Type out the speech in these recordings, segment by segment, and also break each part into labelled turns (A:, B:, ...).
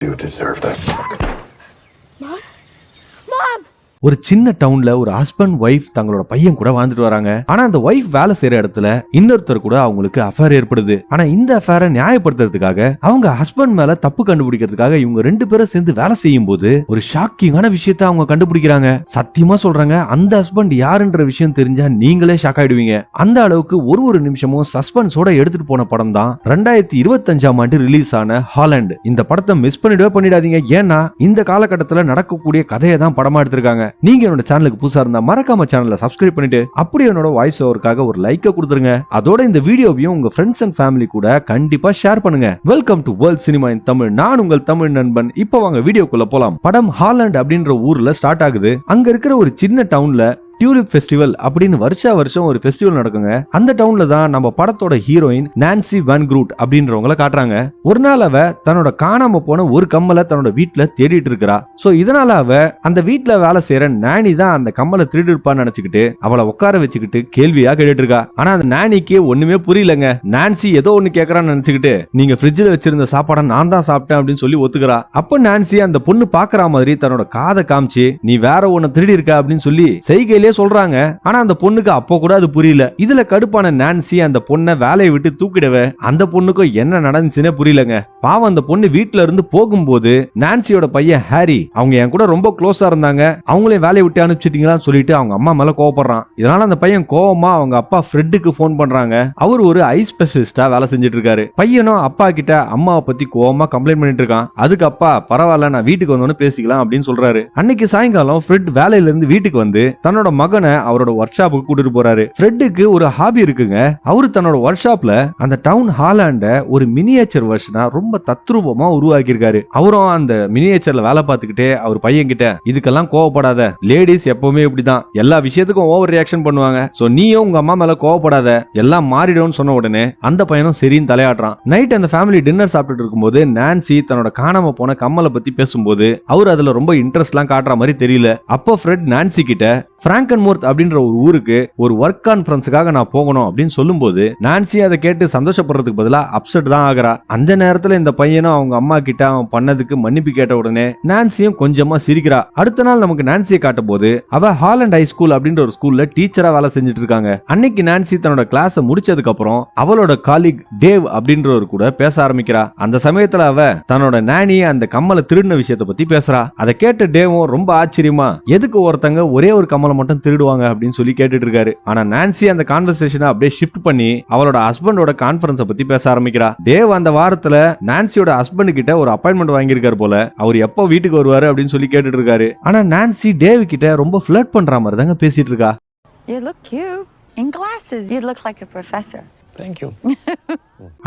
A: You deserve this.
B: Mom? Mom!
C: ஒரு சின்ன டவுன்ல ஒரு ஹஸ்பண்ட் ஒய்ஃப் தங்களோட பையன் கூட வாழ்ந்துட்டு வராங்க. ஆனா அந்த ஒய்ஃப் வேலை செய்யற இடத்துல இன்னொருத்தர் கூட அவங்களுக்கு அஃபேர் ஏற்படுது. ஆனா இந்த அஃபேரை நியாயப்படுத்துறதுக்காக அவங்க ஹஸ்பண்ட் மேல தப்பு கண்டுபிடிக்கிறதுக்காக இவங்க 2 பேரும் சேர்ந்து வேலை செய்யும் போது ஒரு ஷாக்கிங்கான விஷயத்த அவங்க கண்டுபிடிக்கிறாங்க. சத்தியமா சொல்றாங்க, அந்த ஹஸ்பண்ட் யாருன்ற விஷயம் தெரிஞ்சா நீங்களே ஷாக் ஆயிடுவீங்க. அந்த அளவுக்கு ஒரு நிமிஷமும் சஸ்பென்ஸோட எடுத்துட்டு போன படம் தான் 2025ஆம் ஆண்டு ரிலீஸ் ஆன ஹாலண்ட். இந்த படத்தை மிஸ் பண்ணிடாதீங்க. ஏன்னா இந்த காலகட்டத்துல நடக்கக்கூடிய கதையை தான் படமா எடுத்திருக்காங்க. நீங்க என்னோட சேனலுக்கு புதுசா இருந்தா மறக்காம சேனலை சப்ஸ்கிரைப் பண்ணிட்டு அப்படியே என்னோட வாய்ஸ் ஓவருக்காக ஒரு லைக்க கொடுத்துருங்க. அதோட இந்த வீடியோவையும் உங்க ஃப்ரெண்ட்ஸ் அண்ட் ஃபேமிலி கூட கண்டிப்பா ஷேர் பண்ணுங்க. வெல்கம் டு வேர்ல்ட் சினிமா இன் தமிழ். நான் உங்கள் தமிழ் நண்பன். இப்போ வாங்க வீடியோக்குள்ள போலாம். படம் ஹாலண்ட் அப்படின்ற ஊர்ல ஸ்டார்ட் ஆகுது. அங்க இருக்கிற ஒரு சின்ன டவுன்ல டியூலிப் ஃபெஸ்டிவல் அப்படின்னு வருஷம் ஒரு ஃபெஸ்டிவல் நடக்குங்க. அந்த டவுன்ல தான் நம்ம படத்தோட ஹீரோயின் நான்சி வான் க்ரூட் அப்படின்றவங்கள காட்டுறாங்க. ஒரு நாள் அவ தன்னோட காணாம போன ஒரு கம்மலை தன்னோட வீட்டுல தேடிட்டு இருக்கிறா. சோ இதனால அவ அந்த வீட்டுல வேலை செய்யற நானி தான் அந்த கம்மலை திருடி இருப்பான்னு நினைச்சுக்கிட்டு அவளை உட்கார வச்சுக்கிட்டு கேள்வியா கேட்டுட்டு இருக்கா. ஆனா அந்த நானிக்கு ஒண்ணுமே புரியலங்க. நான்சி ஏதோ ஒண்ணு கேக்குறான்னு நினைச்சுக்கிட்டு நீங்க ஃப்ரிட்ஜ்ல வச்சிருந்த சாப்பாடை நான் தான் சாப்பிட்டேன் அப்படின்னு சொல்லி ஒத்துக்கிறா. அப்ப நான்சி அந்த பொண்ணு பாக்குற மாதிரி தன்னோட காதை காமிச்சு நீ வேற ஒண்ணு திருடி இருக்க அப்படின்னு சொல்லி செய்கையில சொல்றாங்க. ஆனா அந்த பொண்ணுக்கு அப்போ கூட அது புரியல. இதுல கடுப்பான நான்சி அந்த பொண்ணை வேலையை விட்டு தூக்கிடவே அந்த பொண்ணுக்கும் என்ன நடந்துச்சுன்னே புரியலங்க. பாவம் அந்த பொண்ணு வீட்டுல இருந்து போகும்போது நான்சியோட பையன் ஹாரி அவங்க என் கூட ரொம்ப க்ளோஸா இருந்தாங்க, அவங்களே வேலையை விட்டு அனுப்பிச்சிட்டீங்களான்னு சொல்லிட்டு அவங்க அம்மா மேல கோவப்படுறான். இதனால அந்த பையன் கோவமா அவங்க அப்பா ஃப்ரெட்டுக்கு போன் பண்றாங்க. அவர் ஒரு ஐ ஸ்பெஷலிஸ்டா வேலை செஞ்சுட்டு இருக்காரு. பையனும் அப்பா கிட்ட அம்மாவை பத்தி கோவமா கம்ப்ளைண்ட் பண்ணிட்டு இருக்கான். அதுக்கு அப்பா பரவாயில்ல நான் வீட்டுக்கு வந்தோன்னு பேசிக்கலாம் அப்படின்னு சொல்றாரு. அன்னைக்கு சாயங்காலம் ஃப்ரெட் வேலையில இருந்து வீட்டுக்கு வந்து தன்னோட மகனை அவரோட ஒர்க் ஷாப்புக்கு கூட்டிட்டு போறாரு. ஃப்ரெட்டுக்கு ஒரு ஹாபி இருக்குங்க. அவரு தன்னோட ஒர்க் ஷாப்ல அந்த டவுன் ஹாலாண்ட ஒரு மினியேச்சர் வெர்ஷனா ரொம்ப தத்ரூபமா உருவாக்கி இருக்காரு. அவரும் அந்த மினியேச்சர்ல வேலை பார்த்துக்கிட்டே அவர் பையன் கிட்ட இதுக்கெல்லாம் கோவப்படாத, லேடிஸ் எப்பவுமே இப்படிதான் எல்லா விஷயத்துக்கும் ஓவர் ரியாக்ஷன் பண்ணுவாங்க, சோ நீயும் உங்க அம்மா மேல கோவப்படாத எல்லாம் மாறிடும் சொன்ன உடனே அந்த பையனும் சரின்னு தலையாடுறான். நைட் அந்த ஃபேமிலி டின்னர் சாப்பிட்டு இருக்கும்போது நான்சி தன்னோட காணாம போன கம்மலை பத்தி பேசும்போது அவர் அதுல ரொம்ப இன்ட்ரெஸ்ட் எல்லாம் காட்டுற மாதிரி தெரியல. அப்போ ஃப்ரெட் நான்சி கிட்ட பிராங்கன்மோர்த் அப்படின்ற ஒரு ஊருக்கு ஒரு ஒர்க் கான்ஃபரன்ஸுக்காக நான் போகணும் அப்படின்னு சொல்லும்போது நான்சி அதை கேட்டு சந்தோஷப்படுறதுக்கு பதிலா அப்செட் தான் ஆகிறா. அந்த நேரத்துல இந்த பையனும் அவங்க அம்மா கிட்ட அவன் பண்ணதுக்கு மன்னிப்பு கேட்ட உடனே நான்சியும் கொஞ்சமா சிரிக்கிறா. அடுத்த நாள் நமக்கு நான்சியை காட்டும் போது அவ ஹாலண்ட் ஹை ஸ்கூல் அப்படின்ற ஒரு ஸ்கூல்ல டீச்சரா வேலை செஞ்சுட்டு இருக்காங்க. அன்னைக்கு நான்சி தன்னோட கிளாஸ முடிச்சதுக்கு அப்புறம் அவளோட காலிக் டேவ் அப்படின்றவர் கூட பேச ஆரம்பிக்கிறா. அந்த சமயத்துல அவ தன்னோட நானி அந்த கம்மலை திருடின விஷயத்தை பத்தி பேசுறா. அதை கேட்ட டேவும் ரொம்ப ஆச்சரியமா எதுக்கு ஒருத்தங்க ஒரே ஒரு கம்மலை மட்டும் திருடுவாங்க அப்படின்னு சொல்லி கேட்டுட்டு இருக்காரு. ஆனா நான்சி அந்த கான்வர்சேஷனை அப்படியே ஷிஃப்ட் பண்ணி அவளோட ஹஸ்பண்டோட கான்ஃபரன்ஸ பத்தி பேச ஆரம்பிக்கிறா. டேவ் அந்த வாரத்துல நான்சியோட ஹஸ்பண்ட் கிட்ட ஒரு அப்பாயின்மெண்ட் வாங்கியிருக்காரு போல, அவர் எப்போ வீட்டுக்கு வருவாரு அப்படின்னு சொல்லி கேட்டுட்டு இருக்காரு. ஆனா நான்சி டேவ் கிட்ட ரொம்ப ஃபிளர்ட் பண்ற மாதிரி தாங்க பேசிட்டு இருக்கா.
D: You look cute in glasses. You look like a professor.
A: Thank you.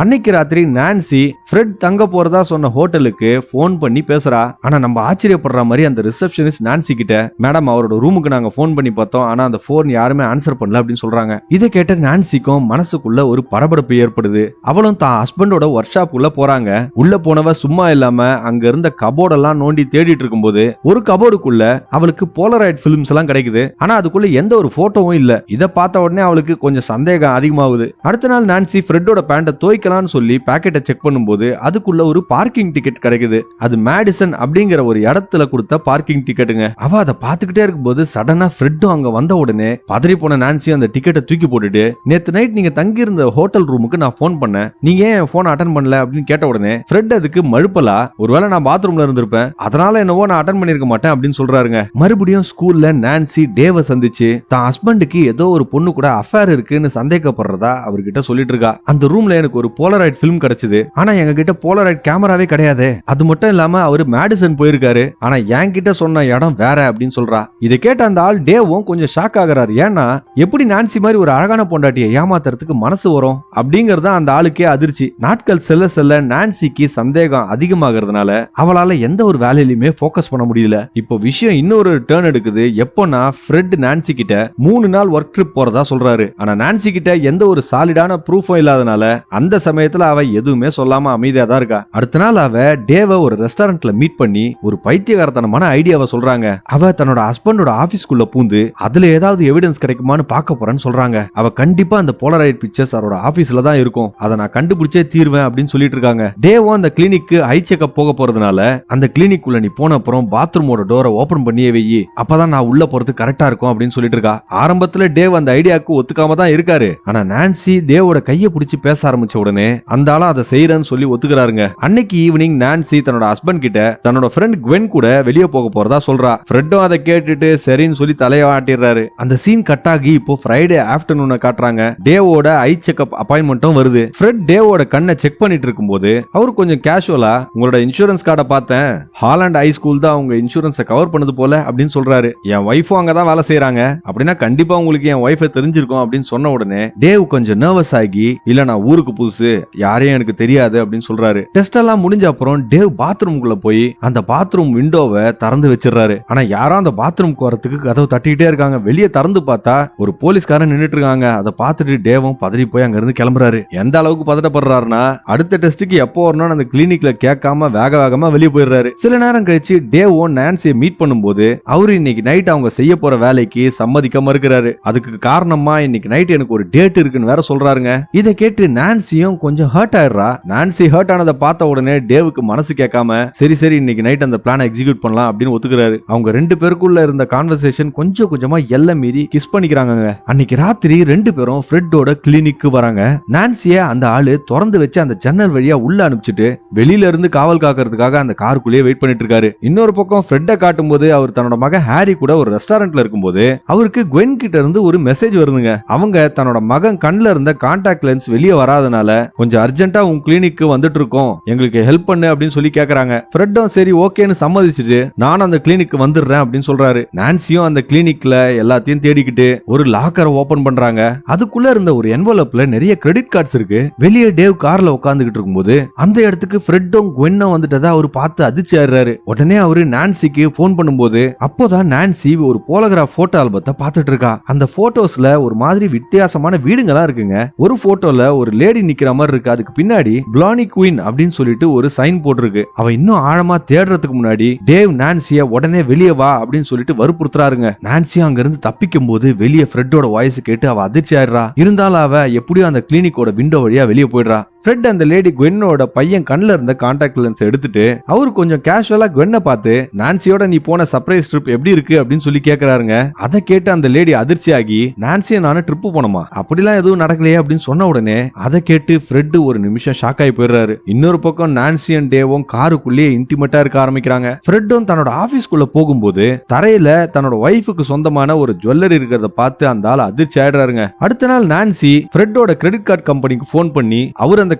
C: அன்னைக்கு ராத்திரி நான்சி ஃப்ரெட் தங்க போறதா சொன்ன ஹோட்டலுக்கு போன் பண்ணி பேசுறா. ஆனா நம்ம ஆச்சரியப்படுற மாதிரி அந்த ரிசப்ஷனிஸ்ட் நான்சி கிட்ட மேடம் அவரோட ரூமுக்கு நாங்க போன் பண்ணி பார்த்தோம், ஆனா அந்த போன் யாருமே ஆன்சர் பண்ணல அப்படின்னு சொல்றாங்க. இதை கேட்ட நான்சிக்கும் மனசுக்குள்ள ஒரு பரபரப்பு ஏற்படுது. அவளும் தான் ஹஸ்பண்டோட ஒர்க் ஷாப் உள்ள போறாங்க. உள்ள போனவ சும்மா இல்லாம அங்க இருந்த கபோர்டெல்லாம் நோண்டி தேடிட்டு இருக்கும்போது ஒரு கபோர்டுக்குள்ள அவளுக்கு போலராய்ட் பிலிம்ஸ் எல்லாம் கிடைக்குது. ஆனா அதுக்குள்ள எந்த ஒரு போட்டோவும் இல்ல. இதை பார்த்த உடனே அவளுக்கு கொஞ்சம் சந்தேகம் அதிகமாகுது. அடுத்த நாள் நான்சி ஃப்ரெட்டோட பேண்ட துவைக்கலாம்னு சொல்லி பாக்கெட்டை செக் பண்ணும்போது அதுக்குள்ள ஒரு பார்க்கிங் டிக்கெட் கிடைக்குது. அது மேடிசன் அப்படிங்கிற ஒரு இடத்துல கொடுத்த பார்க்கிங் டிக்கெட்டுங்க. அவ அதை பார்த்துக்கிட்டே இருக்கும்போது சடனா ஃப்ரெட்டும் அங்க வந்த உடனே பதறி போன நான்சி அந்த டிக்கெட்டை தூக்கி போட்டுட்டு நேத்து நைட் நீங்க தங்கி இருந்த ஹோட்டல் ரூமுக்கு நான் போன் பண்ணேன், நீங்க ஏன் போன் அட்டன் பண்ணல அப்படின்னு கேட்ட உடனே ஃப்ரெட் அதுக்கு மழுப்பலா ஒருவேளை நான் பாத்ரூம்ல இருந்திருப்பேன் அதனால என்னவோ நான் அட்டன் பண்ணிருக்க மாட்டேன் அப்படின்னு சொல்றாருங்க. மறுபடியும் ஸ்கூல்ல நான்சி டேவ சந்திச்சு தான் ஹஸ்பண்டுக்கு ஏதோ ஒரு பொண்ணு கூட அஃபேர் இருக்குன்னு சந்தேகப்படுறதா அவர்கிட்ட சொல்லிட்டு இருக்கா. அந்த ரூம்ல எனக்கு ஒரு போலராய்ட் பிலிம் கிடைச்சது, ஆனா எங்க கிட்ட போலராய்ட் கேமராவே கிடையாது. அது மட்டும் இல்லாம அவரு மேடிசன் போயிருக்காரு, ஆனா என்கிட்ட சொன்ன இடம் வேற அப்படின்னு சொல்றா. இதை கேட்ட அந்த ஆள் டேவும் கொஞ்சம் ஷாக் ஆகுறாரு. ஏன்னா எப்படி நான்சி மாதிரி ஒரு அழகான பொண்டாட்டியை ஏமாத்துறதுக்கு மனசு வரும் அப்படிங்கறத அந்த ஆளுக்கே அதிர்ச்சி. நாட்கள் செல்ல செல்ல நான்சிக்கு சந்தேகம் அதிகமாகிறதுனால அவளால எந்த ஒரு வேலையிலுமே போக்கஸ் பண்ண முடியல. இப்போ விஷயம் இன்னொரு டர்ன் எடுக்குது. எப்போனா ஃப்ரெட் நான்சி கிட்ட 3 நாள் ஒர்க் ட்ரிப் போறதா சொல்றாரு. ஆனா நான்சி கிட்ட எந்த ஒரு சாலிடான ப்ரூஃபும் இல்லாதனால அந்த சமயத்துல அவ எதுவுமே சொல்லாம அமைதியா தான் இருக்கா. அடுத்த நாள் அவ டேவ ஒரு ரெஸ்டாரண்ட்ல மீட் பண்ணி ஒரு பைத்தியகாரத்தனமான ஐடியாவை சொல்றாங்க. அவ தன்னோட ஹஸ்பண்டோட ஆபீஸ்க்குள்ள பூந்து அதுல ஏதாவது எவிடன்ஸ் கிடைக்குமான்னு பார்க்க போறேன்னு சொல்றாங்க. அவ கண்டிப்பா அந்த போலராய்ட் பிக்சர்ஸ் அவரோட ஆபீஸ்ல தான் இருக்கும், அதை நான் கண்டுபிடிச்சே தீர்வேன் அப்படின்னு சொல்லிட்டு இருக்காங்க. டேவும் அந்த கிளினிக்கு ஐ செக்அப் போக போறதுனால அந்த கிளினிக் உள்ள நீ போன அப்புறம் பாத்ரூமோட டோரை ஓபன் பண்ணியே வெயி, அப்பதான் நான் உள்ள போறது கரெக்டா இருக்கும் அப்படின்னு சொல்லிட்டு இருக்கா. ஆரம்பத்துல டேவ் அந்த ஐடியாவுக்கு ஒத்துக்காம தான் இருக்காரு. ஆனா நான்சி டேவோட கையை பிடிச்சி பேச ஆரம்பிச்ச உடனே அந்த ஆளா அதை செய்யறேன்னு சொல்லி ஒத்துக்கிறாருங்க. அன்னைக்கு ஈவினிங் நான்சி தன்னோட ஹஸ்பண்ட் கிட்ட தன்னோட ஃப்ரெண்ட் குவென் கூட வெளியே போக போறதா சொல்றா. ஃப்ரெண்டும் அதை கேட்டுட்டு சரின்னு சொல்லி தலையாட்டிடுறாரு. அந்த சீன் கட் ஆகி இப்போ ஃப்ரைடே ஆஃப்டர்நூனை காட்டுறாங்க. டேவோட ஐ செக்அப் அப்பாயின்மெண்ட்டும் வருது. ஃப்ரெட் டேவோட கண்ணை செக் பண்ணிட்டு இருக்கும்போது அவர் கொஞ்சம் கேஷுவலா உங்களோட இன்சூரன்ஸ் கார்டை பார்த்தேன், ஹாலண்ட் ஹை ஸ்கூல் தான் உங்க இன்சூரன்ஸை கவர் பண்ணது போல அப்படின்னு சொல்றாரு. என் ஒய்ஃபும் அங்கதான் வேலை செய்யறாங்க, அப்படின்னா கண்டிப்பா உங்களுக்கு என் ஒய்ஃபை தெரிஞ்சிருக்கும் அப்படின்னு சொன்ன உடனே டேவ் கொஞ்சம் நர்வஸ் ஆகி இல்ல நான் ஊருக்கு புதுசு, யாரையும் எனக்கு தெரியாது அப்படின்னு சொல்றாரு. டெஸ்ட் எல்லாம் முடிஞ்ச அப்புறம் டேவ் பாத்ரூம்குள்ள போய் அந்த பாத்ரூம் விண்டோவை திறந்து வச்சிடறாரு. ஆனா யாரும் அந்த பாத்ரூம்க்கு வரத்துக்கு கதவு தட்டிக்கிட்டே இருக்காங்க. வெளியே திறந்து பார்த்தா ஒரு போலீஸ்காரன் நின்னுட்டு இருக்காங்க. அதை பார்த்துட்டு டேவும் பதறி போய் அங்க இருந்து கிளம்புறாரு. எந்த அளவுக்கு பதட்டப்படுறாருன்னா அடுத்த டெஸ்ட்டுக்கு எப்போ வரணும் அந்த கிளினிக்ல கேட்காம வேக வேகமா வெளியே போயிடுறாரு. சில நேரம் கழிச்சு டேவும் நான்சியை மீட் பண்ணும்போது அவரு இன்னைக்கு நைட் அவங்க செய்ய போற வேலைக்கு சம்மதிக்க மறுக்கிறாரு. அதுக்கு காரணமா இன்னைக்கு நைட் எனக்கு ஒரு டேட் இருக்குன்னு வேற சொல்றாருங்க. இதை கேட்டு நான்சியும் கொஞ்சம் ஹர்ட் ஆயிடுறா. நான்சி ஹர்ட் ஆனதை பார்த்த உடனே டேவுக்கு மனசு கேட்காம சரி சரி இன்னைக்கு நைட் அந்த பிளானை எக்ஸிக்யூட் பண்ணலாம் அப்படின்னு ஒத்துக்கிறாரு. அவங்க ரெண்டு பேருக்குள்ள இருந்த கான்வர்சேஷன் கொஞ்சம் கொஞ்சமா எல்லை மீறி கிஸ் பண்ணிக்கிறாங்க. அன்னைக்கு ராத்திரி ரெண்டு பேரும் ஃப்ரெட்டோட கிளினிக்கு வராங்க. நான்சிய அந்த ஆளு திறந்து வச்சு அந்த ஜன்னல் வழியா உள்ள அனுப்பிச்சிட்டு வெளியில இருந்து காவல் காக்கிறதுக்காக அந்த காருக்குள்ளேயே வெயிட் பண்ணிட்டு இருக்காரு. இன்னொரு பக்கம் ஃப்ரெட்டை காட்டும் போது அவர் தன்னோட மகன் ஹாரி கூட ஒரு ரெஸ்டாரண்ட்ல இருக்கும்போது அவருக்கு குவென் கிட்ட இருந்து ஒரு மெசேஜ் வருதுங்க. அவங்க தன்னோட மகன் கண்ணுல இருந்த கான்டாக்ட் லென்ஸ் வெளியே வராதனால கொஞ்சம் அர்ஜென்ட்டா உங்க கிளினிக்கு வந்துட்டு இருக்கோம், எங்களுக்கு ஹெல்ப் பண்ணு அப்படின்னு சொல்லி கேக்குறாங்க. ஃப்ரெட்டும் சரி ஓகேன்னு சம்மதிச்சுட்டு நான் அந்த கிளினிக்கு வந்துடுறேன் அப்படின்னு சொல்றாரு. நான்சியும் அந்த கிளினிக்ல எல்லாத்தையும் தேடிக்கிட்டு ஒரு லாக்கரை ஓபன் பண்றாங்க. அதுக்குள்ள இருந்த ஒரு என்வலப்ல நிறைய கிரெடிட் கார்ட்ஸ் இருக்கு. வெளியே டேவ் கார்ல உட்கார்ந்துகிட்டு இருக்கும்போது அந்த இடத்துக்கு ஃப்ரெட்டும் குவென்னும் வந்துட்டதா அவர் பார்த்து அதிர்ச்சி ஆயிடுறாரு. உடனே அவரு நான்சிக்கு போன் பண்ணும்போது அப்போதான் நான்சி ஒரு போலோகிராஃப் போட்டோ ஆல்பத்தை பார்த்துட்டு இருக்கா. அந்த போட்டோஸ்ல ஒரு மாதிரி வித்தியாசமான வீடுங்களா இருக்குங்க. ஒரு போட்டோல ஒரு லேடி நிக்கிற மாதிரி இருக்கு. அதுக்கு பின்னாடி பிளானி குயின் அப்படின்னு சொல்லிட்டு ஒரு சைன் போட்டிருக்கு. அவ இன்னும் ஆழமா தேடுறதுக்கு முன்னாடி டேவ் நான்சிய உடனே வெளியே வா அப்படின்னு சொல்லிட்டு வற்புறுத்துறாருங்க. நான்சி அங்க இருந்து தப்பிக்கும் போது வெளியே ஃப்ரெட்டோட வாய்ஸ் கேட்டு அவ அதிர்ச்சி ஆயிடுறா. இருந்தாலும் அவ எப்படியோ அந்த கிளினிக்கோட விண்டோ வழியா வெளியே போயிடுறா. ஃப்ரெட் அந்த லேடி குவென்னோட பையன் கண்ணுல இருந்த கான்டாக்ட் லென்ஸ் எடுத்துட்டு அவரு கொஞ்சம் கேஷுவலா குவென்னை பார்த்து நான்சியோட நீ போன சர்ப்ரைஸ் ட்ரிப் எப்படி இருக்கு அப்படின்னு சொல்லி கேக்குறாருங்க. அதை கேட்டு அந்த லேடி அதிர்ச்சி ஆகி நான்சியை நானும் ட்ரிப் போனோமா அப்படிலாம் எதுவும் நடக்கலையே அப்படின்னு சொன்ன உடனே அதை கேட்டு ஃப்ரெட் ஒரு நிமிஷம் ஷாக் ஆகி போயிடுறாரு. இன்னொரு பக்கம் நான்சியும் டேவும் காருக்குள்ளேயே இன்டிமேட்டா இருக்க ஆரம்பிக்கிறாங்க. ஃப்ரெட்டும் தன்னோட ஆபீஸ்க்குள்ள போகும்போது தரையில தன்னோட ஒய்ஃபுக்கு சொந்தமான ஒரு ஜுவல்லரி இருக்கிறத பார்த்து அந்த ஆள் அதிர்ச்சி ஆயிடுறாருங்க. அடுத்த நாள் நான்சி ஃப்ரெட்டோட கிரெடிட் கார்டு கம்பெனிக்கு போன் பண்ணி அவர் அந்த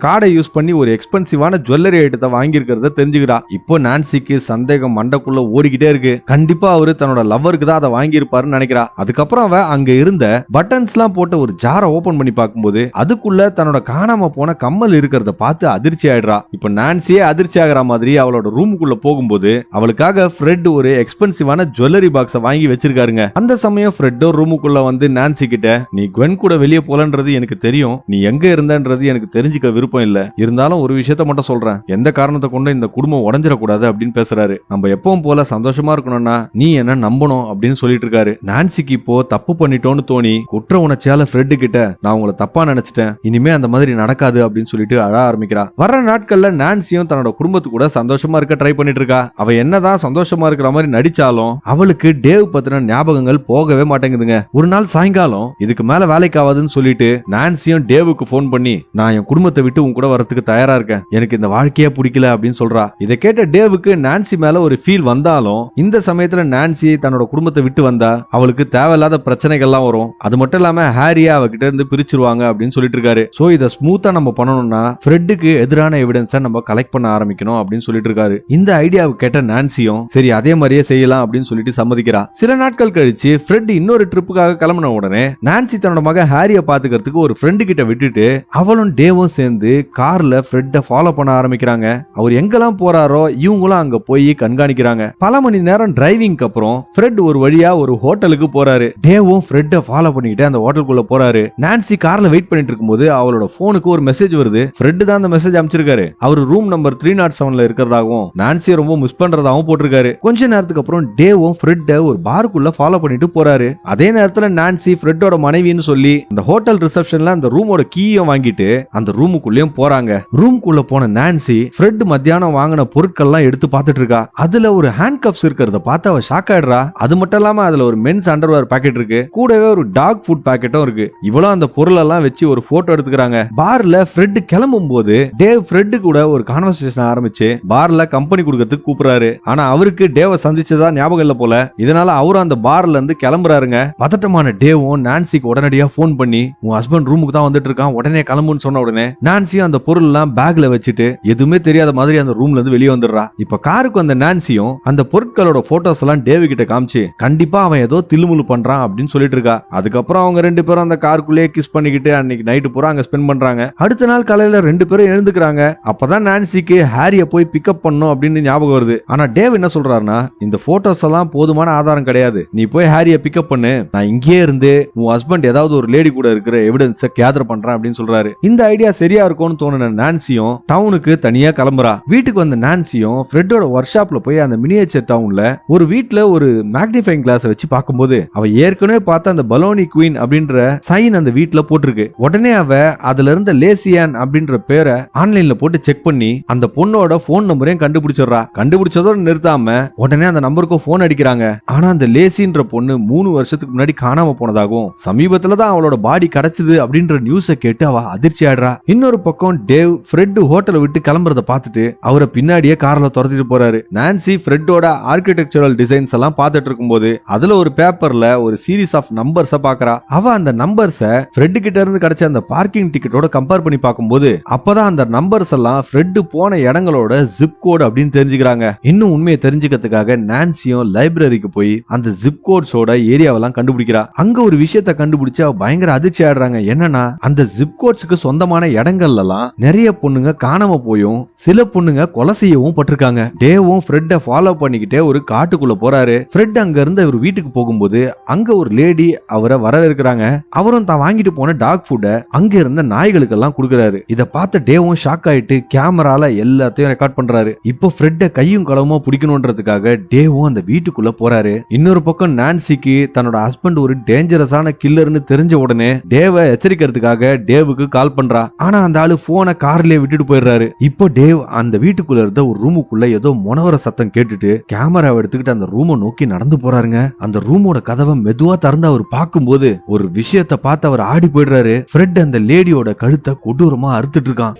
C: கார்டை யூஸ் பண்ணி ஒரு எக்ஸ்பென்சிவான ஜுவல்லரி ஐட்டத்தை வாங்கி இருக்கிறத தெரிஞ்சுக்கிறா. இப்போ நான்சிக்கு சந்தேகம் மண்டக்குள்ள ஓடிக்கிட்டே இருக்கு. கண்டிப்பா அவரு தன்னோட லவ்வருக்கு தான் அதை வாங்கி இருப்பாருன்னு நினைக்கிறா. அதுக்கப்புறம் அவ அங்க இருந்த பட்டன்ஸ் எல்லாம் போட்ட ஒரு ஜாரை ஓபன் பண்ணி பார்க்கும்போது அதுக்குள்ள தன்னோட காணாம போன கம்மல் இருக்கிறத பார்த்து அதிர்ச்சி ஆயிடுறா. இப்போ நான்சியே அதிர்ச்சி ஆகிற மாதிரி அவளோட ரூமுக்குள்ள போகும்போது அவளுக்காக ஃப்ரெட் ஒரு எக்ஸ்பென்சிவான ஜுவல்லரி பாக்ஸை வாங்கி வச்சிருக்காருங்க. அந்த சமயம் ஃப்ரெட்டோ ரூமுக்குள்ள வந்து நான்சி கிட்ட நீ குவென் கூட வெளியே போலன்றது எனக்கு தெரியும், நீ எங்க இருந்தன்றது எனக்கு தெரிஞ்சுக்க விருப்பம் இல்ல, இருந்தாலும் ஒரு விஷயத்த மட்டும் சொல்றேன், எந்த காரணத்தை கொண்டு இந்த குடும்பம் உடஞ்சிடக்கூடாது அப்படின்னு பேசுறாரு. நம்ம எப்பவும் போல சந்தோஷமா இருக்கணும்னா நீ என்ன நம்பணும் அப்படின்னு சொல்லிட்டு இருக்காரு. நான்சிக்கு இப்போ தப்பு பண்ணிட்டோன்னு தோணி குற்ற உணர்ச்சியால ஃப்ரெட் கிட்ட நான் உங்களை தப்பா நினைச்சிட்டேன், இனிமே அந்த மாதிரி நடக்காது அப்படின்னு சொல்லிட்டு அழ ஆரம்பிக்கிறா. வர்ற நாட்கள்ல நான்சியும் தன்னோட குடும்பத்து கூட சந்தோஷமா இருக்க ட்ரை பண்ணிட்டு இருக்கா. அவ என்னதான் சந்தோஷமா இருக்கிற மாதிரி நடிச்சாலும் அவளுக்கு டேவ் பத்தின ஞாபகங்கள் போகவே மாட்டேங்குதுங்க. ஒரு நாள் சாயங்காலம் இதுக்கு மேல வேலைக்கு ஆகாதுன்னு சொல்லிட்டு நான்சியும் டேவுக்கு போன் பண்ணி நான் என் குடும்பத்தை விட்டு உன் கூட வரதுக்கு தயாரா இருக்கேன், எனக்கு இந்த வாழ்க்கையே பிடிக்கல அப்படின்னு சொல்றா. இதை கேட்ட டேவுக்கு நான்சி மேல ஒரு ஃபீல் வந்தாலும் இந்த சமயத்துல நான்சி தன்னோட குடும்பத்தை விட்டு வந்தா அவளுக்கு தேவையில்லாத பிரச்சனைகள்லாம் வரும். அது மட்டும் இல்லாம ஹாரியா அவகிட்ட இருந்து பிரிச்சிருவாங்க அப்படின்னு சொல்லிட்டு இருக்காரு. சோ இதை ஸ்மூத்தா நம்ம பண்ணணும்னா ஃப்ரெட்டுக்கு எதிரான எவிடன்ஸை நம்ம கலெக்ட் பண்ண ஆரம்பிக்கணும் அப்படின்னு சொல்லிட்டு இருக்காரு. இந்த ஐடியாவை கேட்ட நான்சியும் சரி அதே மாதிரியே செய்யலாம் அப்படின்னு சொல்லிட்டு சம்மதிக்கிறா. சில நாட்கள் கழிச்சு ஃப்ரெட் இன்னொரு ட்ரிப்புக்காக கிளம்பின உடனே நான்சி தன்னோட மக ஹாரிய பாத்துக்கிறதுக்கு ஒரு ஃப்ரெண்டு கிட்ட விட்டுட்டு அவளும் டேவும் சேர்ந்து கார்ல ஃப்ரெட்டை ஃபாலோ பண்ண ஆரம்பிக்கிறாங்க. அவர் எங்கெல்லாம் போறாரோ இவங்களும் அங்க போய் கண்காணிக்கிறாங்க. பல மணி நேரம் டிரைவிங்க்கு அப்புறம் ஃப்ரெட் ஒரு வழியா ஒரு ஹோட்டலுக்கு போறாரு. டேவும் ஃப்ரெட்டை ஃபாலோ பண்ணிக்கிட்டு அந்த ஹோட்டலுக்குள்ள போறாரு. நான்சி கார்ல வெயிட் வெயிட் பண்ணிட்டு இருக்கும்போது அவளோட போனுக்கு ஒரு மெசேஜ் வருது. ஃப்ரெட் தான் அந்த மெசேஜ் அனுப்பிச்சிருக்காரு. அவர் ரூம் நம்பர் 307ல இருக்கிறதாகவும் நான்சியை ரொம்ப மிஸ் பண்றதாகவும் போட்டிருக்காரு. கொஞ்ச நேரத்துக்கு அப்புறம் டேவும் ஃப்ரெட்ட ஒரு பாருக்குள்ள ஃபாலோ பண்ணிட்டு போறாரு. அதே நேரத்துல நான்சி ஃப்ரெட்டோட மனைவின்னு சொல்லி அந்த ஹோட்டல் ரிசப்ஷன்ல அந்த ரூமோட கீயும் வாங்கிட்டு அந்த ரூமுக்குள்ளேயும் போறாங்க. ரூமுக்குள்ள போன நான்சி ஃப்ரெட் மத்தியானம் வாங்கின பொருட்கள்லாம் எடுத்து பார்த்துட்டு இருக்கா. அதுல ஒரு ஹேண்ட் கப்ஸ் இருக்கிறத பார்த்து அவ ஷாக் ஆயிடுறா. அது மட்டும் இல்லாம அதுல ஒரு மென்ஸ் அண்டர்வேர் பாக்கெட் இருக்கு. கூடவே ஒரு டாக் ஃபுட் பாக்கெட்டும் இருக்கு. இவ்வளவு அந்த பொருள் எல்லாம் வச்சு ஒரு போட்டோ எடுத்துக்கிறாங்க. பார்ல ஃப்ரெட் கிளம்பும் போது டேவ் ஃப்ரெட் கூட ஒரு கான்வர்சேஷன் ஆரம்பிச்சு பார்ல கம்பெனி கொடுக்கறதுக்கு கூப்பிடுறாரு. ஆனா அவருக்கு டேவ சந்திச்சதா ஞாபகம் இல்ல போல. இதனால அவரும் அந்த பார்ல இருந்து கிளம்புறாருங்க. பதட்டமான டேவும் நான்சிக்கு உடனடியா போன் பண்ணி உன் ஹஸ்பண்ட் ரூமுக்கு தான் வந்துட்டு இருக்கான், உடனே கிளம்புன்னு சொன்ன உடனே நான்சியும் அந்த பொருள் எல்லாம் பேக்ல வச்சுட்டு எதுவுமே தெரியாத மாதிரி அந்த ரூம்ல இருந்து வெளியே வந்துடுறா. இப்ப காருக்கு வந்த நான்சியும் அந்த பொருட்களோட போட்டோஸ் எல்லாம் டேவ் கிட்ட காமிச்சு கண்டிப்பா அவன் ஏதோ தில்லுமுள்ளு பண்றான் அப்படின்னு சொல்லிட்டு இருக்கா. அதுக்கப்புறம் அவங்க ரெண்டு பேரும் அந்த காருக்குள்ளேயே கிஸ் பண்ணிக்கிட்டு அன்னைக்கு நைட்டு பூரா அங்க ஸ்பெண்ட் பண்றாங்க. அடுத்த நாள் காலையில ரெண்டு பேரும் எழுந்துக்கிறாங்க. அப்பதான் நான்சிக்கு ஹாரிய போய் பிக்கப் பண்ணும் அப்படின்னு ஞாபகம் வருது. ஆனா டேவ் என்ன சொல்றாருன்னா இந்த போட்டோஸ் எல்லாம் போதுமான ஆதாரம் கிடையாது, நீ போய் ஹாரிய பிக்கப் பண்ணு, நான் இங்கேயே இருந்து உன் ஹஸ்பண்ட் ஏதாவது ஒரு லேடி கூட இருக்கிற எவிடன்ஸ கேதர் பண்றேன் அப்படின்னு சொல்றாரு. இந்த ஐடியா சரியா இருக்கும்னு தோணுன நான்சியும் டவுனுக்கு தனியா கிளம்புறா. வீட்டுக்கு வந்த நான்சியும் ஃப்ரெட்டோட ஒர்க் ஷாப்ல போய் அந்த மினியேச்சர் டவுன்ல ஒரு வீட்ல ஒரு மேக்னிஃபைங் கிளாஸ் வச்சு பார்க்கும்போது அவ ஏற்கனவே பார்த்த அந்த பலோனி குவீன் அப்படின்ற சைன் அந்த வீட்ல போட்டிருக்கு. உடனே அவ அதுல இருந்த லேசியான் அப்படின்ற பேரை ஆன்லைன்ல போட்டு செக் பண்ணி அந்த பொண்ணோட போன் நம்பரையும் கண்டுபிடிச்சிடறா. கண்டுபிடிச்சதோட நிறுத்தாம உடனே அந்த நம்பருக்கு போன் அடிக்கிறாங்க. ஆனா அந்த லேசின்ற பொண்ணு 3 வருஷத்துக்கு முன்னாடி காணாம போனதாகவும் சமீபத்துல தான் அவளோட பாடி கிடைச்சது அப்படின்ற நியூஸை கேட்டு அவ அதிர்ச்சி ஆயிடுறா. இன்னொரு பக்கம் டேவ் ஃப்ரெட் ஹோட்டலை விட்டு கிளம்புறத பார்த்துட்டு அவரை பின்னாடியே கார்ல துரத்திட்டு போறாரு. நான்சி ஃப்ரெட்டோட ஆர்கிடெக்சரல் டிசைன்ஸ் எல்லாம் பார்த்துட்டு இருக்கும்போது அதுல ஒரு பேப்பர்ல ஒரு சீரீஸ் ஆஃப் நம்பர்ஸ பாக்குறா. அவ அந்த நம்பர்ஸ ஃப்ரெட் கிட்ட இருந்து கிடைச்ச அந்த பார்க்கிங் டிக்கெட்டோட கம்பேர் பண்ணி பார்க்கும்போது அப்பதான் அந்த நம்பர்ஸ் எல்லாம் ஃப்ரெட் போன இடங்களோட ஜிப் கோட் அப்படின்னு தெரிஞ்சுக்கிறாங்க. இன்னும் உண்மையை தெரிஞ்சுக்கிறதுக்காக நான்சியும் லைப்ரரிக்கு போய் அந்த ஜிப் கோட்ஸோட ஏரியாவெல்லாம் கண்டுபிடிக்கிறா. அங்க ஒரு விஷயத்தை கண்டுபிடிச்சு அவ பயங்கர அதிர்ச்சி ஆடுறாங்க. என்னன்னா அந்த ஜிப் கோட்ஸுக்கு சொந்தமான இடங்கள்ல எல்லாம் நிறைய பொண்ணுங்க காணாம போயும் சில பொண்ணுங்க கொலை செய்யவும் பட்டிருக்காங்க. டேவும் ஃப்ரெட்டை ஃபாலோ பண்ணிக்கிட்டே ஒரு காட்டுக்குள்ள போறாரு. ஃப்ரெட் அங்க இருந்து ஒரு வீட்டுக்கு போகும்போது அங்க ஒரு லேடி அவரை வரவேற்கிறாங்க. அவரும் தான் வாங்கிட்டு போன டாக் ஃபுட்ட அங்க இருந்த நாய்களுக்கு எல்லாம் கொடுக்கறாரு. இத பார்த்த டேவும் ஷாக் ஆயிட்டு கேமரால எல்லாத்தையும் ரெக்கார்ட் பண்றாரு. இப்போ ஃப்ரெட்ட கையும் களவுமா பிடிக்கணும்ன்றதுக்காக டேவும் அந்த வீட்டுக்குள்ள போறாரு. இன்னொரு பக்கம் நான்சிக்கு தன்னோட ஹஸ்பண்ட் ஒரு டேஞ்சரஸான கில்லர்னு தெரிஞ்ச உடனே டேவை எச்சரிக்கிறதுக்காக டேவுக்கு கால் பண்றா. ஆனா அந்த ஆளு போனை கார்லயே விட்டுட்டு போயிடுறாரு. இப்போ டேவ் அந்த வீட்டுக்குள்ள இருந்த ஒரு ரூமுக்குள்ள ஏதோ முனவர சத்தம் கேட்டுட்டு கேமராவை எடுத்துக்கிட்டு அந்த ரூமை நோக்கி நடந்து போறாருங்க. அந்த ரூமோட கதவை மெதுவா திறந்து அவர் பார்க்கும்போது ஒரு விஷயத்தை பார்த்து அவர் ஆடி போயிடுறாரு. ஃப்ரெட் அந்த லேடியோட கழுத்தை கொடூரமா அறுத்துட்டு இருக்கான்.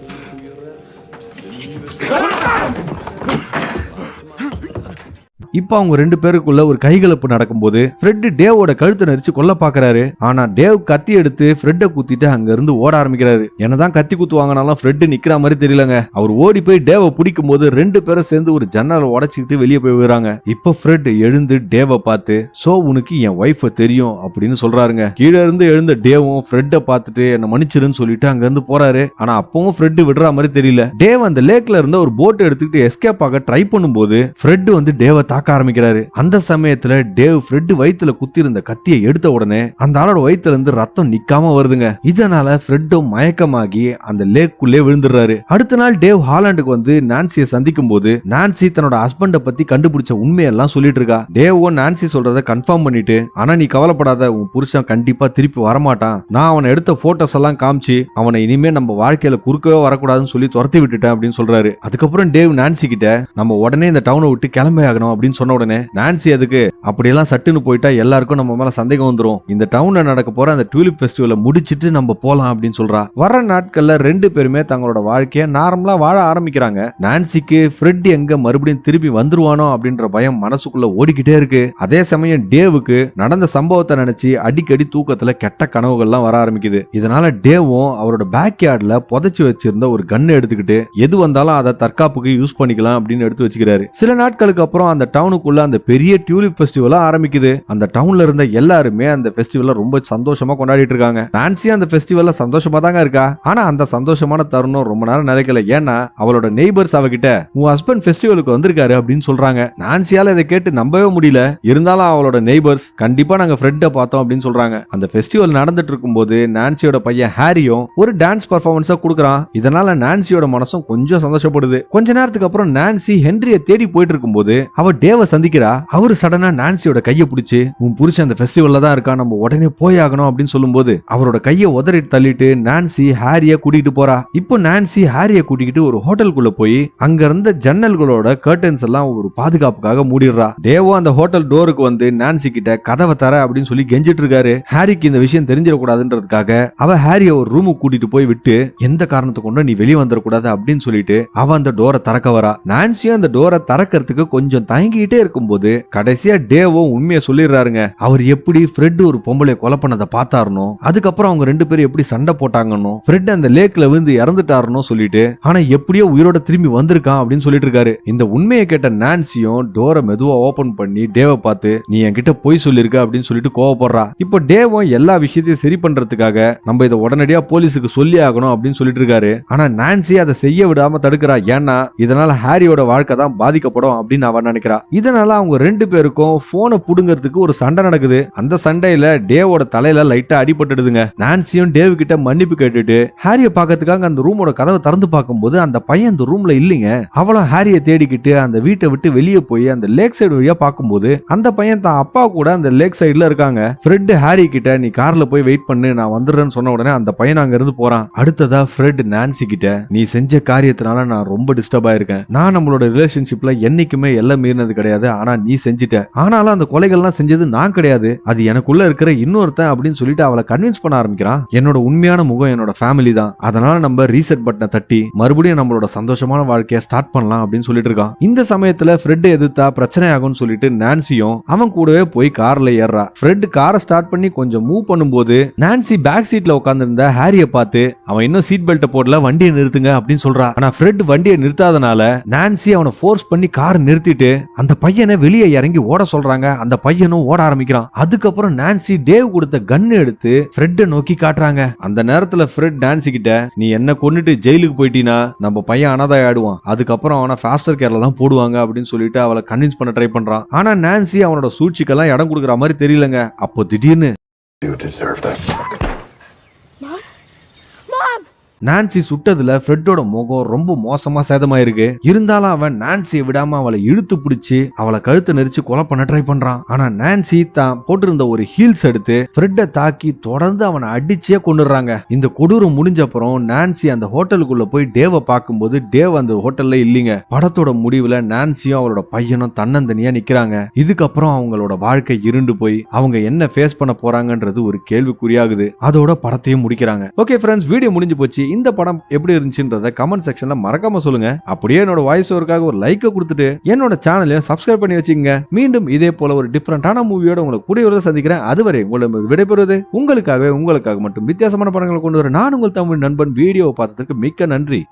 C: இப்ப அவங்க ரெண்டு பேருக்குள்ள ஒரு கைகலப்பு நடக்கும்போது ஃப்ரெட் டேவோட கழுத்தை நெரிச்சு கொல்ல பாக்குறாரு. ஆனா டேவ் கத்தி எடுத்து ஃப்ரெட்டை குத்திட்டு அங்க இருந்து ஓட ஆரம்பிக்கிறாரு. என்னதான் கத்தி குத்து வாங்கினாலும் ஃப்ரெட் நிக்கிற மாதிரி தெரியலங்க. அவர் ஓடி போய் டேவை பிடிக்கும் போது ரெண்டு பேரும் சேர்ந்து ஒரு ஜன்னலை உடைச்சிக்கிட்டு வெளியே போய் விடுறாங்க. இப்ப ஃப்ரெட் எழுந்து டேவை பார்த்து சோ உனக்கு என் வைஃப் தெரியும் அப்படின்னு சொல்றாருங்க. கீழே இருந்து எழுந்த டேவும் ஃப்ரெட்டை பார்த்துட்டு என்ன மன்னிச்சிருன்னு சொல்லிட்டு அங்க இருந்து போறாரு. ஆனா அப்பவும் ஃப்ரெட் விடுற மாதிரி தெரியல. டேவ் அந்த லேக்ல இருந்த ஒரு போட் எடுத்துக்கிட்டு எஸ்கேப் ஆக ட்ரை பண்ணும்போது ஃப்ரெட் வந்து டேவை தாக்க ஆரம்பிக்கிறாரு. அந்த சமயத்துல டேவ் ஃப்ரெட் வயித்துல குத்தி இருந்த கத்தியை எடுத்த உடனே அந்த ஆளோட வயித்துல இருந்து ரத்தம் நிக்காம வருதுங்க. இதனால ஃப்ரெட்டும் மயக்கமாகி அந்த லேக்குள்ளே விழுந்துடுறாரு. அடுத்த நாள் டேவ் ஹாலண்டுக்கு வந்து நான்சியை சந்திக்கும் போது நான்சி தன்னோட ஹஸ்பண்ட பத்தி கண்டுபிடிச்ச உண்மையெல்லாம் சொல்லிட்டு இருக்கா. டேவோ நான்சி சொல்றத கன்ஃபார்ம் பண்ணிட்டு ஆனா நீ கவலைப்படாத, உன் புருஷன் கண்டிப்பா திருப்பி வரமாட்டான், நான் அவனை எடுத்த போட்டோஸ் எல்லாம் காமிச்சு அவனை இனிமே நம்ம வாழ்க்கையில குறுக்கவே வரக்கூடாதுன்னு சொல்லி துரத்தி விட்டுட்டேன் அப்படின்னு சொல்றாரு. அதுக்கப்புறம் டேவ் நான்சி கிட்ட நம்ம உடனே இந்த டவுனை விட்டு கிளம்பி ஆகணும் அப்படின்னு சொன்ன உடனே நான்சி அதுக்கு அப்படியெல்லாம் சட்டுன்னு போயிட்டா எல்லாருக்கும் நம்ம மேல சந்தேகம் வந்துரும், இந்த டவுன்ல நடக்க போற அந்த டியூலிப் ஃபெஸ்டிவலை முடிச்சிட்டு நம்ம போலாம் அப்படின்னு சொல்றா. வர நாட்கள்ல ரெண்டு பேருமே தங்களோட வாழ்க்கைய நார்மலா வாழ ஆரம்பிக்கிறாங்க. நான்சிக்கு ஃப்ரெட் எங்க மறுபடியும் திருப்பி வந்துருவானோ அப்படின்ற பயம் மனசுக்குள்ள ஓடிக்கிட்டே இருக்கு. அதே சமயம் டேவுக்கு நடந்த சம்பவத்தை நினைச்சு அடிக்கடி தூக்கத்துல கெட்ட கனவுகள்லாம் வர ஆரம்பிக்குது. இதனால டேவும் அவரோட பேக் யார்ட்ல புதைச்சு வச்சிருந்த ஒரு கன்னை எடுத்துக்கிட்டு எது வந்தாலும் அதை தற்காப்புக்கு யூஸ் பண்ணிக்கலாம் அப்படின்னு எடுத்து வச்சுக்கிறாரு. சில நாட்களுக்கு அப்புறம் அந்த டவுனுக்குள்ள அந்த பெரிய டியூலிப் ஃபெஸ்டிவலா ஆரம்பிக்குது. அந்த டவுன்ல இருந்த எல்லாருமே அந்த ஃபெஸ்டிவலை ரொம்ப சந்தோஷமா கொண்டாடிட்டு இருக்காங்க. நான்சி அந்த ஃபெஸ்டிவல்ல சந்தோஷமா தாங்க இருக்கா. ஆனா அந்த சந்தோஷமான தருணம் ரொம்ப நேரம் நிலைக்கல. ஏன்னா அவளோட நெய்பர்ஸ் அவகிட்ட உன் ஹஸ்பண்ட் ஃபெஸ்டிவலுக்கு வந்திருக்காரு அப்படின்னு சொல்றாங்க. நான்சியால இதை கேட்டு நம்பவே முடியல. இருந்தாலும் அவளோட நெய்பர்ஸ் கண்டிப்பா நாங்க ஃப்ரெட்ட பார்த்தோம் அப்படின்னு சொல்றாங்க. அந்த ஃபெஸ்டிவல் நடந்துட்டு இருக்கும்போது நான்சியோட பையன் ஹாரியும் ஒரு டான்ஸ் பர்ஃபார்மன்ஸா கொடுக்கறான். இதனால நான்சியோட மனசும் கொஞ்சம் சந்தோஷப்படுது. கொஞ்ச நேரத்துக்கு அப்புறம் நான்சி ஹென்ரிய தேடி போயிட்டு இருக்கும்போது அவ டேவ சந்திக்கிறா. அவரு சடனா நான்சியோட கையை பிடிச்சு உன் புருஷன் அந்த ஃபெஸ்டிவல்ல தான் இருக்கா, நம்ம உடனே போயாகணும் அப்படின்னு சொல்லும்போது அவரோட கையை உதறிட்டு தள்ளிட்டு நான்சி ஹாரிய கூட்டிட்டு போறா. இப்போ நான்சி ஹாரிய கூட்டிக்கிட்டு ஒரு ஹோட்டலுக்குள்ள போய் அங்க இருந்த ஜன்னல்களோட கர்டன்ஸ் எல்லாம் ஒரு பாதுகாப்புக்காக மூடிடுறா. டேவோ அந்த ஹோட்டல் டோருக்கு வந்து நான்சி கிட்ட கதவை தர அப்படின்னு சொல்லி கெஞ்சிட்டு இருக்காரு. ஹாரிக்கு இந்த விஷயம் தெரிஞ்சிடக்கூடாதுன்றதுக்காக அவ ஹாரிய ஒரு ரூமுக்கு கூட்டிட்டு போய் விட்டு எந்த காரணத்தை கொண்டு நீ வெளியே வந்துடக்கூடாது அப்படின்னு சொல்லிட்டு அவ அந்த டோரை திறக்க வரா. நான்சியும் அந்த டோரை திறக்கிறதுக்கு கொஞ்சம் தயங்கிட்டே இருக்கும்போது கடைசியா டேவோ உண்மையை சொல்லிடுறாருங்க. அவர் எப்படி ஃப்ரெட் ஒரு பொம்பளை கொலை பண்ணதை பார்த்தாருனோ, அதுக்கப்புறம் அவங்க ரெண்டு பேரும் எப்படி சண்டை போட்டாங்கன்னு, ஃப்ரெட் அந்த லேக்ல விழுந்து இறந்துட்டாருன்னு சொல்லிட்டு ஆனா எப்படியோ உயிரோட திரும்பி வந்திருக்கான் அப்படின்னு சொல்லிட்டு இருக்காரு. இந்த உண்மையை கேட்ட நான்சியும் டோரை மெதுவா ஓபன் பண்ணி டேவை பார்த்து நீ என்கிட்ட போய் சொல்லிருக்க அப்படின்னு சொல்லிட்டு கோவப்படுறா. இப்போ டேவும் எல்லா விஷயத்தையும் சரி பண்றதுக்காக நம்ம இதை உடனடியா போலீஸுக்கு சொல்லி ஆகணும் அப்படின்னு சொல்லிட்டு இருக்காரு. ஆனா நான்சி அதை செய்ய விடாம தடுக்கிறா. ஏன்னா இதனால ஹாரியோட வாழ்க்கை தான் பாதிக்கப்படும் அப்படின்னு அவன் நினைக்கிறா. இதனால அவங்க ரெண்டு பேருக்கும் போனை புடுங்கிறதுக்கு ஒரு சண்டை நடக்குது. அந்த சண்டையில டேவோட தலையில லைட்டா அடிபட்டுடுதுங்க. நான்சியும் டேவ் கிட்ட மன்னிப்பு கேட்டுட்டு ஹாரிய பாக்கிறதுக்காக அந்த ரூமோட கதவை திறந்து பார்க்கும்போது அந்த பையன் அந்த ரூம்ல இல்லைங்க. அவளும் ஹாரிய தேடிக்கிட்டு அந்த வீட்டை விட்டு வெளியே போய் அந்த லேக் சைடு வழியா பார்க்கும்போது அந்த பையன் தான் அப்பா கூட அந்த லேக் சைடுல இருக்காங்க. ஃப்ரெட் ஹாரி கிட்ட நீ கார்ல போய் வெயிட் பண்ணு நான் வந்துடுறேன்னு சொன்ன உடனே அந்த பையன் அங்க இருந்து போறான். அடுத்ததா ஃப்ரெட் நான்சி கிட்ட நீ செஞ்ச காரியத்தினால நான் ரொம்ப டிஸ்டர்ப் ஆயிருக்கேன். நான் நம்மளோட ரிலேஷன்ஷிப்ல என்னைக்குமே எல்லாம் மீறினது கிடையாது. ஆனா நீ செஞ்சிட்ட. ஆனாலும் அந்த கொலைகள்லாம் செஞ்சது நான் கிடையாது, அது எனக்குள்ள இருக்கிற இன்னொருத்தன் அப்படின்னு சொல்லிட்டு அவளை கன்வின்ஸ் பண்ண ஆரம்பிக்கிறான். என்னோட உண்மையான முகம் என்னோட ஃபேமிலி தான். அதனால நம்ம ரீசெட் பட்டனை தட்டி மறுபடியும் நம்மளோட சந்தோஷமான வாழ்க்கையை ஸ்டார்ட் பண்ணலாம் அப்படின்னு சொல்லிட்டு இருக்கான். இந்த சமயத்துல ஃப்ரெட் எதிர்த்தா பிரச்சனை ஆகும்னு சொல்லிட்டு நான்சியும் அவன் கூடவே போய் கார்ல ஏறா. ஃப்ரெட் காரை ஸ்டார்ட் பண்ணி கொஞ்சம் மூவ் பண்ணும்போது நான்சி பேக் சீட்ல உட்கார்ந்து இருந்த ஹாரிய பார்த்து அவன் இன்னும் சீட் பெல்ட் போடல, வண்டியை நிறுத்துங்க அப்படின்னு சொல்றா. ஆனா ஃப்ரெட் வண்டியை நிறுத்தாதனால நான்சி அவனை ஃபோர்ஸ் பண்ணி கார் நிறுத்திட்டு அந்த பையனை வெளியே இறங்கி ஓட சொல்றாங்க. அந்த பையனும் ஓட ஆரம்பிக்கிறான். அதுக்கப்புறம் நான்சி டேவ் கொடுத்த கன் எடுத்து ஃப்ரெட்டை நோக்கி காட்டுறாங்க. அந்த நேரத்துல ஃப்ரெட் நான்சி கிட்ட நீ என்ன கொன்னுட்டு ஜெயிலுக்கு போயிட்டீனா நம்ம பையன் அனாதை ஆயிடுவான், அதுக்கப்புறம் அவனை ஃபாஸ்டர் கேர்ல தான் போடுவாங்க அப்படின்னு சொல்லிட்டு அவளை கன்வின்ஸ் பண்ண ட்ரை பண்றான். ஆனா நான்சி அவனோட சூழ்ச்சிக்கெல்லாம் இடம் கொடுக்குற மாதிரி தெரியலங்க. அப்போ திடீர்னு நான்சி சுட்டதுல ஃப்ரெட்டோட முகம் ரொம்ப மோசமா சேதமாயிருக்கு. இருந்தாலும் அவன் நான்சியை விடாம அவளை இழுத்து பிடிச்சு அவளை கழுத்தை நெரிச்சு கொலை பண்ண ட்ரை பண்றான். ஆனா நான்சி தான் போட்டிருந்த ஒரு ஹீல்ஸ் எடுத்து ஃப்ரெட்டை தாக்கி தொடர்ந்து அவனை அடிச்சே கொண்டுறாங்க. இந்த கொடூரம் முடிஞ்ச அப்புறம் நான்சி அந்த ஹோட்டலுக்குள்ள போய் டேவை பார்க்கும்போது டேவ் அந்த ஹோட்டல்ல இல்லீங்க. படத்தோட முடிவுல நான்சியும் அவளோட பையனும் தன்னந்தனியா நிக்கிறாங்க. இதுக்கப்புறம் அவங்களோட வாழ்க்கை இருண்டு போய் அவங்க என்ன ஃபேஸ் பண்ண போறாங்கன்றது ஒரு கேள்விக்குறியாகுது. அதோட படத்தையும் முடிக்கிறாங்க. ஓகே ஃப்ரெண்ட்ஸ், வீடியோ முடிஞ்சு போச்சு. இந்த படம் எப்படி இருந்துச்சுன்றத கமெண்ட் செக்ஷன்ல மறக்காம சொல்லுங்க. அப்படியே என்னோட வாய்ஸ் ஓவருக்காக ஒரு லைக் கொடுத்துட்டு என்னோட சேனலையும் சப்ஸ்கிரைப் பண்ணி வச்சுக்கோங்க. மீண்டும் இதே போல ஒரு டிஃபரெண்டான மூவியோட உங்களை கூடிய சந்திக்கிறேன். அதுவரை உங்களை விடைபெறுவது உங்களுக்காக மட்டும் வித்தியாசமான படங்களை கொண்டு வர நான் உங்கள் தமிழ் நண்பன். வீடியோவை பார்த்ததுக்கு மிக்க நன்றி.